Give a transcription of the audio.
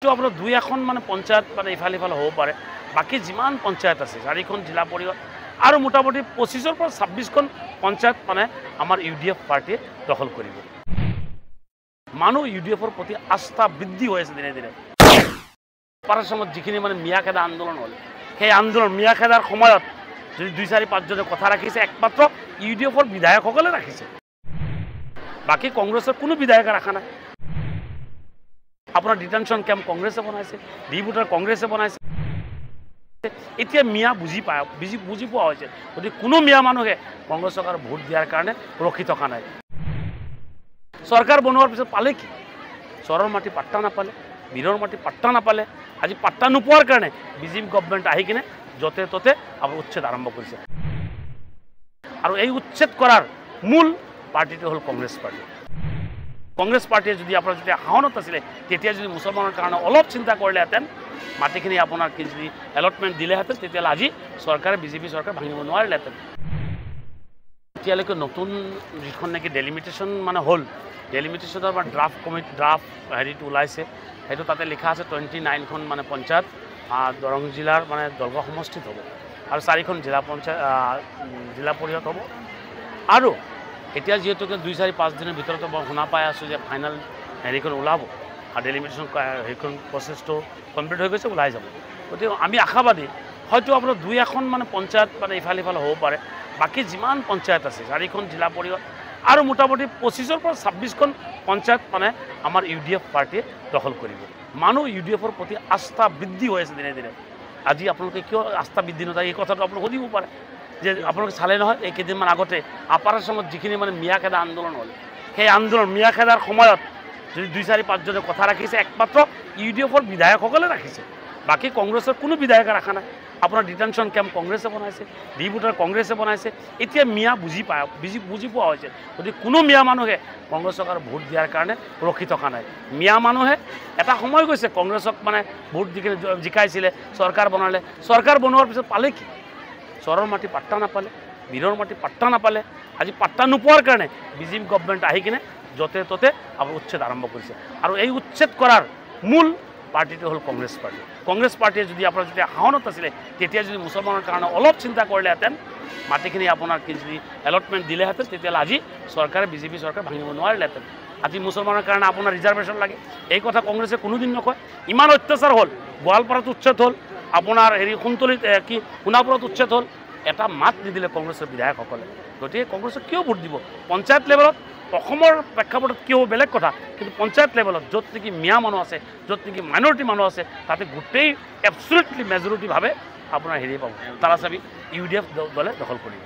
আপোনাৰ দুই এখন মানে পঞ্চায়ত মানে ইফাল সিফাল হ'ব পাৰে বাকি যিমান পঞ্চায়ত আছে 4খন জিলা পৰিষদ আৰু মোটামুটি 25ৰ পৰা 26খন পঞ্চায়ত মানে আমাৰ ইউডিএফ পাৰ্টিয়ে দখল কৰিব মানুহ ইউডিএফৰ প্ৰতি আস্থা বৃদ্ধি হৈ আছে দিনে দিনে পাৰাৰ সময়ত যিখিনি মানে মিয়াখেদা আন্দোলন হ'ল সেই আন্দোলন মিয়াখেদাৰ সময়ত যদি 2-4-5 জনে কথা ৰাখিছে একমাত্ৰ ইউডিএফৰ বিধায়কসকলে ৰাখিছে বাকি কংগ্ৰেছৰ কোনো বিধায়ক ৰাখা নাই আপোনাৰ ডিটেনশন ক্যাম্প কংগ্ৰেছে বনাইছে ডিবুটাৰ কংগ্ৰেছে বনাইছে এতিয়া মিয়া বুজি পোৱা হৈছে যদি কোনো মিয়া মানুহে কংগ্ৰেছ চৰকাৰ ভোট দিয়াৰ কাৰণে ৰখি থকা নাই চৰকাৰ বনোৱাৰ পিছত পালে কি চৰৰ মাটি পাট্টা নাপালে বীৰৰ মাটি পাট্টা নাপালে আজি পাট্টা নোপোৱাৰ কাৰণে বিজেপি গভৰ্ণমেণ্ট আহি কিনে যতে ততে উচ্ছেদ আৰম্ভ কৰিছে আৰু এই উচ্ছেদ কৰাৰ মূল পাৰ্টিটো হ'ল কংগ্ৰেছ পাৰ্টিয়ে যদি আপোনাৰ যদি হাওনত আছিলে তেতিয়া যদি মুছলমানৰ কাৰণে অলপ চিন্তা কৰিলেহেঁতেন মাটিখিনি আপোনাৰ কি যদি এলটমেণ্ট দিলেহেঁতেন তেতিয়াহ'লে আজি চৰকাৰে বিজেপি চৰকাৰ ভাঙিব নোৱাৰিলেহেঁতেন এতিয়ালৈকে নতুন যিখন নেকি ডেলিমিটেশ্যন মানে হ'ল ডেলিমিটেশ্যনৰ বা ড্ৰাফ্ট হেৰিটো ওলাইছে সেইটো তাতে লিখা আছে 29খন মানে পঞ্চায়ত দৰং জিলাৰ মানে দলগাঁও সমষ্টিত হ'ব আৰু 4খন জিলা পৰিষদ হ'ব আৰু এতিয়া যেহেতুকে 2-4-5 দিনৰ ভিতৰতে মই শুনা পাই আছোঁ যে ফাইনেল হেৰিখন ওলাব আৰু ডেলিমিটেশ্যন সেইখন প্ৰচেছটো কমপ্লিট হৈ গৈছে ওলাই যাব গতিকে আমি আশাবাদী হয়তো আপোনাৰ 2-1খন মানে পঞ্চায়ত মানে ইফাল সিফাল হ'ব পাৰে বাকি যিমান পঞ্চায়ত আছে 4খন জিলা পৰিষদ আৰু মোটামুটি 25ৰ পৰা 26খন পঞ্চায়ত মানে আমাৰ ইউডিএফ পাৰ্টিয়ে দখল কৰিব মানুহ ইউডিএফৰ প্ৰতি আস্থা বৃদ্ধি হৈ আছে দিনে দিনে আজি আপোনালোকে কিয় আস্থা বৃদ্ধি নকৰে এই কথাটো আপোনালোকে সুধিব পাৰে যে আপোনালোকে চালে নহয় এই কেইদিনমান আগতে আপাৰৰ সময়ত যিখিনি মানে মিয়াখেদা আন্দোলন হ'ল সেই আন্দোলন মিয়াখেদাৰ সময়ত যদি 2-4-5 জনে কথা ৰাখিছে একমাত্ৰ ইউডিএফৰ বিধায়কসকলে ৰাখিছে বাকি কংগ্ৰেছৰ কোনো বিধায়ক ৰাখা নাই আপোনাৰ ডিটেনশন ক্যাম্প কংগ্ৰেছে বনাইছে ডিবুটাৰ কংগ্ৰেছে বনাইছে এতিয়া মিয়া বুজি পোৱা হৈছে যদি কোনো মিয়া মানুহে কংগ্ৰেছ চৰকাৰ ভোট দিয়াৰ কাৰণে ৰখি থকা নাই মিয়া মানুহে এটা সময় গৈছে কংগ্ৰেছক মানে ভোট দি কিনে জিকাইছিলে চৰকাৰ বনালে চৰকাৰ বনোৱাৰ পিছত পালে কি চৰৰ মাটি পাট্টা নাপালে বীৰৰ মাটি পাট্টা নাপালে আজি পাট্টা নোপোৱাৰ কাৰণে বিজেপি গভৰ্ণমেণ্ট আহি কিনে যতে ততে উচ্ছেদ আৰম্ভ কৰিছে আৰু এই উচ্ছেদ কৰাৰ মূল পাৰ্টিটো হ'ল কংগ্ৰেছ পাৰ্টিয়ে যদি আপোনাৰ যদি হাওনত আছিলে তেতিয়া যদি মুছলমানৰ কাৰণে অলপ চিন্তা কৰিলেহেঁতেন মাটিখিনি আপোনাৰ কি যদি এলটমেণ্ট দিলেহেঁতেন তেতিয়াহ'লে আজি চৰকাৰে বিজেপি চৰকাৰ ভাঙিব নোৱাৰিলেহেঁতেন আজি মুছলমানৰ কাৰণে আপোনাৰ ৰিজাৰ্ভেশ্যন লাগে এই কথা কংগ্ৰেছে কোনোদিন নকয় ইমান অত্যাচাৰ হ'ল গোৱালপাৰাত উচ্ছেদ হ'ল আপোনাৰ হেৰি সুন্তলিত কি সোণাপুৰত উচ্ছেদ হ'ল এটা মাত নিদিলে কংগ্ৰেছৰ বিধায়কসকলে গতিকে কংগ্ৰেছক কিয় ভোট দিব পঞ্চায়ত লেভেলত অসমৰ প্ৰেক্ষাপটত কিয় বেলেগ কথা কিন্তু পঞ্চায়ত লেভেলত য'ত নেকি মিয়া মানুহ আছে য'ত নেকি মাইনৰিটি মানুহ আছে তাতে গোটেই এবছলিউটলি মেজৰিটিভাৱে আপোনাৰ হেৰি পাব তাৰাচাবি ইউডিএফ দলে দখল কৰিব